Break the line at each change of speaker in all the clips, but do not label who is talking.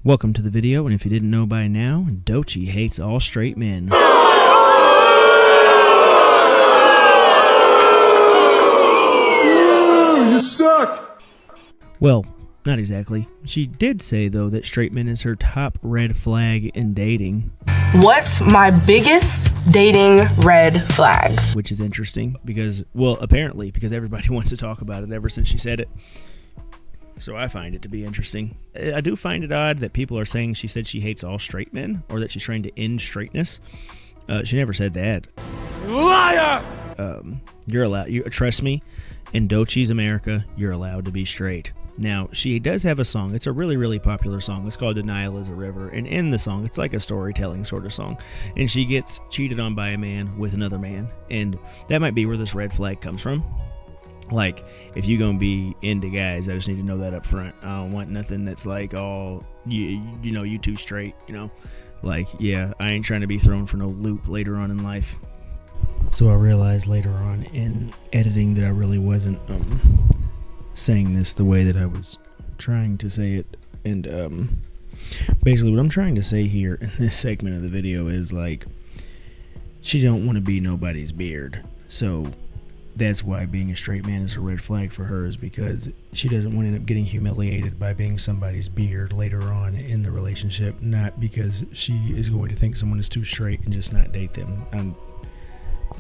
Welcome to the video, and if you didn't know by now, Doechii hates all straight men.
You suck!
Well, not exactly. She did say, though, that straight men is her top red flag in dating.
What's my biggest dating red flag?
Which is interesting because, well, apparently, because everybody wants to talk about it ever since she said it. So I find it to be interesting. I do find it odd that people are saying she said she hates all straight men, or that she's trying to end straightness. She never said that.
Liar!
You're allowed. Trust me, in Doechii's America, you're allowed to be straight. Now, she does have a song. It's a really, really popular song. It's called Denial is a River. And in the song, it's like a storytelling sort of song. And she gets cheated on by a man with another man. And that might be where this red flag comes from. Like, if you're going to be into guys, I just need to know that up front. I don't want nothing that's like, oh, you too straight, Like, yeah, I ain't trying to be thrown for no loop later on in life. So I realized later on in editing that I really wasn't saying this the way that I was trying to say it. And basically what I'm trying to say here in this segment of the video is, like, she don't want to be nobody's beard. So that's why being a straight man is a red flag for her, is because she doesn't want to end up getting humiliated by being somebody's beard later on in the relationship, not because she is going to think someone is too straight and just not date them.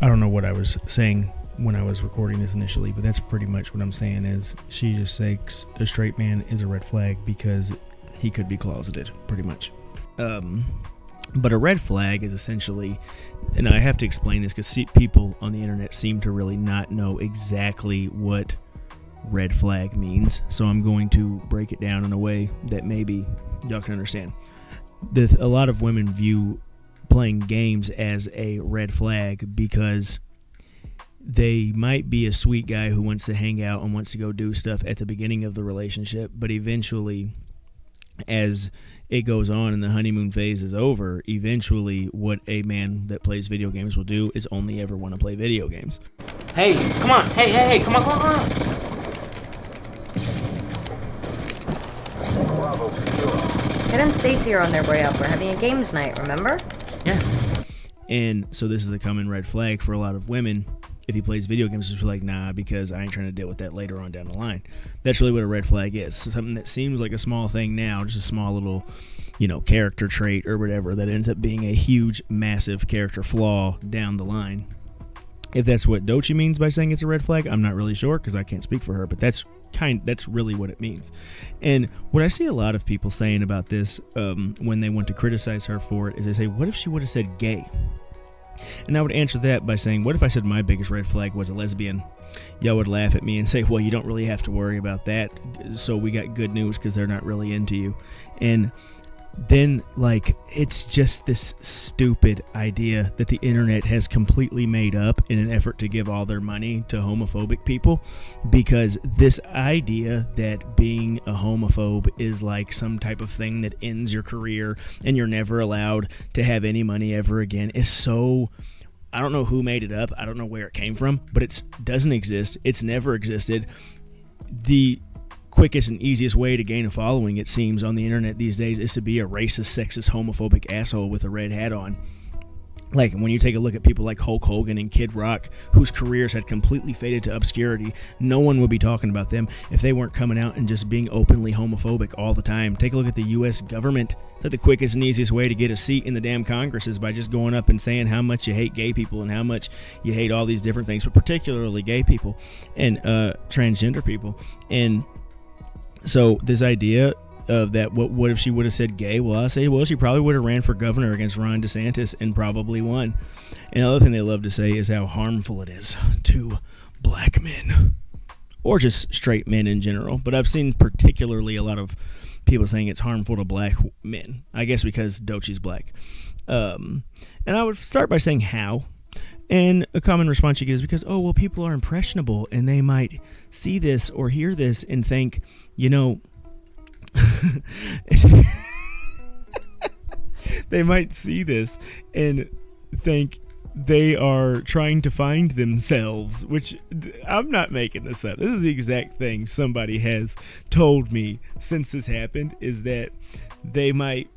I don't know what I was saying when I was recording this initially, but that's pretty much what I'm saying. Is she just thinks a straight man is a red flag because he could be closeted, pretty much. But a red flag is essentially, and I have to explain this because people on the internet seem to really not know exactly what red flag means. So I'm going to break it down in a way that maybe y'all can understand. A lot of women view playing games as a red flag because they might be a sweet guy who wants to hang out and wants to go do stuff at the beginning of the relationship, but eventually, as it goes on and the honeymoon phase is over, eventually what a man that plays video games will do is only ever want to play video games.
Hey, come on. Hey, come on.
Ted and Stacy are on their way up. We're having a games night, remember?
Yeah. And so this is a common red flag for a lot of women. If he plays video games, it's like, nah, because I ain't trying to deal with that later on down the line. That's really what a red flag is. Something that seems like a small thing now, just a small little, character trait or whatever, that ends up being a huge, massive character flaw down the line. If that's what Doechii means by saying it's a red flag, I'm not really sure because I can't speak for her, but that's really what it means. And what I see a lot of people saying about this when they want to criticize her for it is they say, what if she would have said gay? And I would answer that by saying, what if I said my biggest red flag was a lesbian? Y'all would laugh at me and say, well, you don't really have to worry about that, so we got good news because they're not really into you. And then, it's just this stupid idea that the internet has completely made up in an effort to give all their money to homophobic people, because this idea that being a homophobe is like some type of thing that ends your career and you're never allowed to have any money ever again is so... I don't know who made it up. I don't know where it came from, but it doesn't exist. It's never existed. The quickest and easiest way to gain a following, it seems, on the internet these days is to be a racist, sexist, homophobic asshole with a red hat on. Like, when you take a look at people like Hulk Hogan and Kid Rock, whose careers had completely faded to obscurity, no one would be talking about them if they weren't coming out and just being openly homophobic all the time. Take a look at the U.S. government. That the quickest and easiest way to get a seat in the damn Congress is by just going up and saying how much you hate gay people and how much you hate all these different things, but particularly gay people and transgender people. And so this idea of that, what if she would have said gay? Well, I say, well, she probably would have ran for governor against Ron DeSantis and probably won. And another thing they love to say is how harmful it is to black men, or just straight men in general. But I've seen particularly a lot of people saying it's harmful to black men, I guess because Doechii's black. And I would start by saying how. And a common response you get is because, oh, well, people are impressionable and they might see this or hear this and think, they might see this and think, they are trying to find themselves, which I'm not making this up. This is the exact thing somebody has told me since this happened, is that they might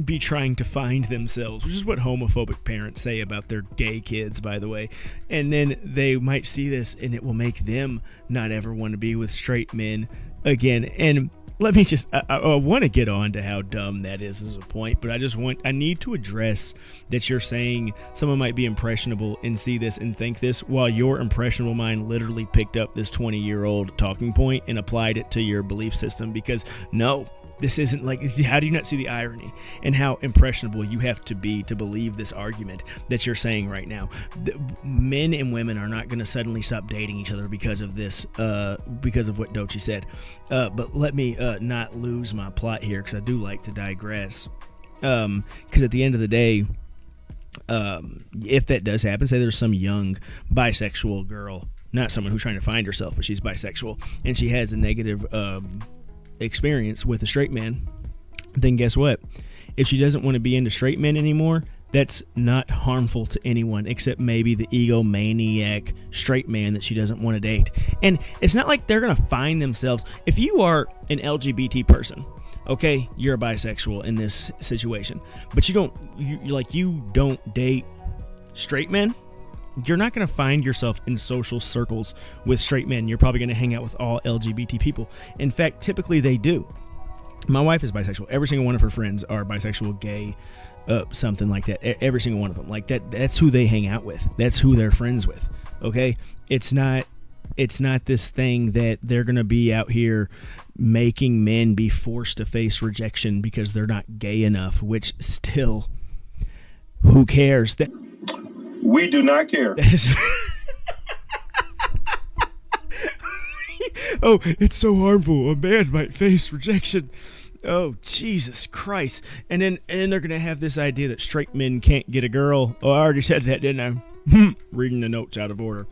be trying to find themselves, which is what homophobic parents say about their gay kids, by the way. And then they might see this and it will make them not ever want to be with straight men again. And let me just, I want to get on to how dumb that is as a point, but I need to address that you're saying someone might be impressionable and see this and think this, while your impressionable mind literally picked up this 20-year-old talking point and applied it to your belief system. Because no, this isn't like, how do you not see the irony and how impressionable you have to be to believe this argument that you're saying right now? Men and women are not going to suddenly stop dating each other because of this, because of what Doechii said. But let me not lose my plot here, because I do like to digress. Because at the end of the day, if that does happen, say there's some young bisexual girl, not someone who's trying to find herself, but she's bisexual, and she has a negative experience with a straight man, then guess what? If she doesn't want to be into straight men anymore, that's not harmful to anyone except maybe the egomaniac straight man that she doesn't want to date. And it's not like they're going to find themselves. If you are an LGBT person, okay, you're a bisexual in this situation, but you don't date straight men, you're not going to find yourself in social circles with straight men. You're probably going to hang out with all LGBT people. In fact, typically they do. My wife is bisexual. Every single one of her friends are bisexual, gay, something like that. Every single one of them. Like that's who they hang out with. That's who they're friends with. Okay? It's not this thing that they're going to be out here making men be forced to face rejection because they're not gay enough, which still, who cares?
We do not care.
Oh, it's so harmful. A man might face rejection. Oh, Jesus Christ. And then they're going to have this idea that straight men can't get a girl. Oh, I already said that, didn't I? Reading the notes out of order.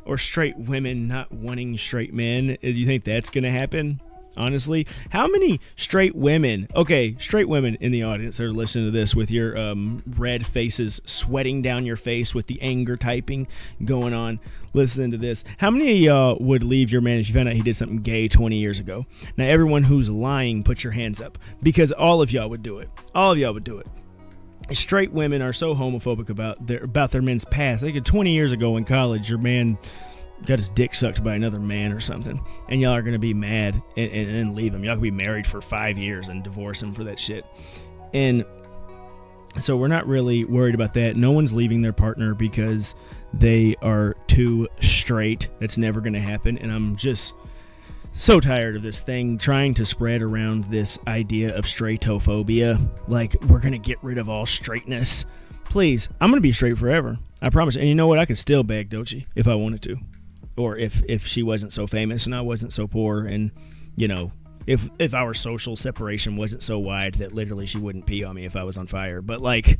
Or straight women not wanting straight men. Do you think that's going to happen? Honestly, how many straight women in the audience that are listening to this with your red faces sweating down your face with the anger typing going on, listening to this, how many of y'all would leave your man if you found out he did something gay 20 years ago? Now, everyone who's lying, put your hands up, because all of y'all would do it. All of y'all would do it. Straight women are so homophobic about their men's past. Like 20 years ago in college, your man got his dick sucked by another man or something, and y'all are going to be mad and leave him. Y'all could be married for 5 years and divorce him for that shit. And so we're not really worried about that. No one's leaving their partner because they are too straight. That's never going to happen. And I'm just so tired of this thing trying to spread around this idea of straighttophobia. Like, we're going to get rid of all straightness. Please, I'm going to be straight forever. I promise. And you know what? I could still bag Doechii if I wanted to. Or if she wasn't so famous and I wasn't so poor, and, you know, if our social separation wasn't so wide that literally she wouldn't pee on me if I was on fire. But, like,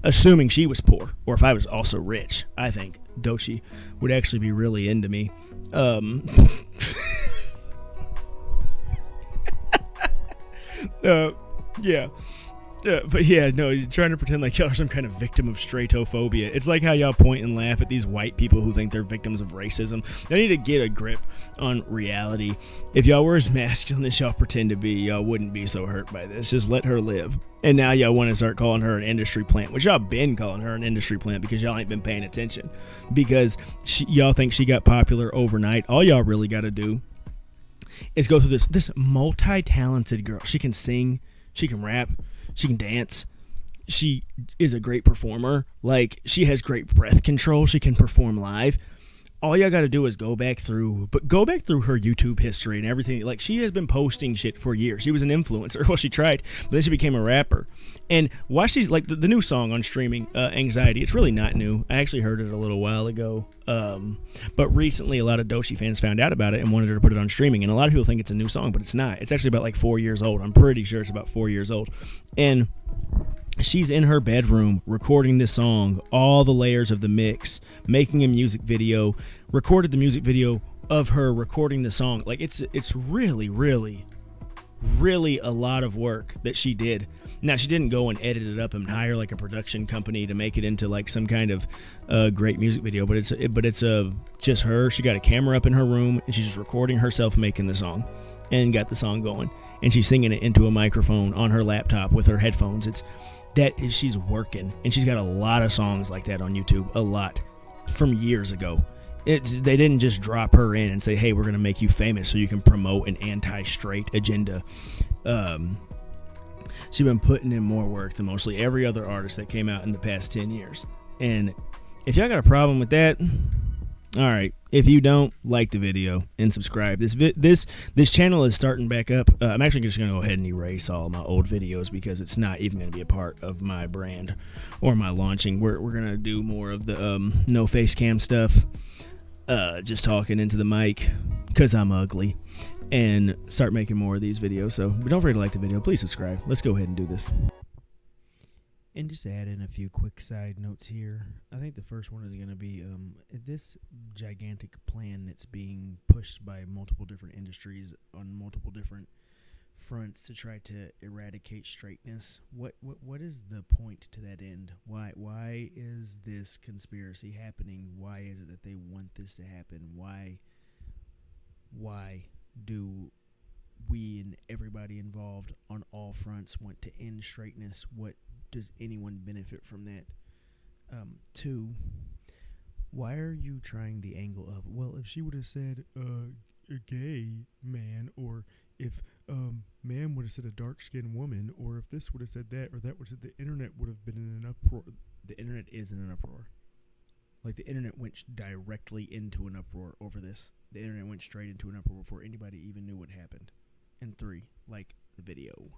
assuming she was poor, or if I was also rich, I think Doechii would actually be really into me. Yeah. But yeah, no, you're trying to pretend like y'all are some kind of victim of straighttophobia. It's like how y'all point and laugh at these white people who think they're victims of racism. They need to get a grip on reality. If y'all were as masculine as y'all pretend to be, y'all wouldn't be so hurt by this. Just let her live. And now y'all want to start calling her an industry plant, which y'all been calling her an industry plant because y'all ain't been paying attention. Because y'all think she got popular overnight. All y'all really got to do is go through this multi-talented girl. She can sing, she can rap, she can dance. She is a great performer. Like, she has great breath control. She can perform live. All y'all got to do is go back through her YouTube history and everything. Like, she has been posting shit for years. She was an influencer. Well, she tried, but then she became a rapper. And watch these, like, the new song on streaming, Anxiety. It's really not new. I actually heard it a little while ago. But recently, a lot of Doechii fans found out about it and wanted her to put it on streaming. And a lot of people think it's a new song, but it's not. It's actually about, like, 4 years old. I'm pretty sure it's about 4 years old. And she's in her bedroom recording this song, all the layers of the mix, making a music video, recorded the music video of her recording the song. Like, it's really, really, really a lot of work that she did. Now, she didn't go and edit it up and hire like a production company to make it into like some kind of great music video, but it's just her. She got a camera up in her room and she's just recording herself making the song and got the song going, and she's singing it into a microphone on her laptop with her headphones. She's working, and she's got a lot of songs like that on YouTube, a lot from years ago. They didn't just drop her in and say, hey, we're going to make you famous so you can promote an anti-straight agenda. She's been putting in more work than mostly every other artist that came out in the past 10 years. And if y'all got a problem with that, all right. If you don't, like the video and subscribe. This channel is starting back up. I'm actually just going to go ahead and erase all my old videos because it's not even going to be a part of my brand or my launching. We're going to do more of the no face cam stuff, just talking into the mic because I'm ugly, and start making more of these videos. So don't forget to like the video. Please subscribe. Let's go ahead and do this. And just add in a few quick side notes here. I think the first one is going to be this gigantic plan that's being pushed by multiple different industries on multiple different fronts to try to eradicate straightness. What is the point to that end? Why is this conspiracy happening? Why is it that they want this to happen? Why do we and everybody involved on all fronts want to end straightness? What does anyone benefit from that? Two, why are you trying the angle of, well, if she would have said a gay man, or if man would have said a dark-skinned woman, or if this would have said that, or that would have said, the internet would have been in an uproar. The internet is in an uproar. Like, the internet went directly into an uproar over this. The internet went straight into an uproar before anybody even knew what happened. And three, like the video.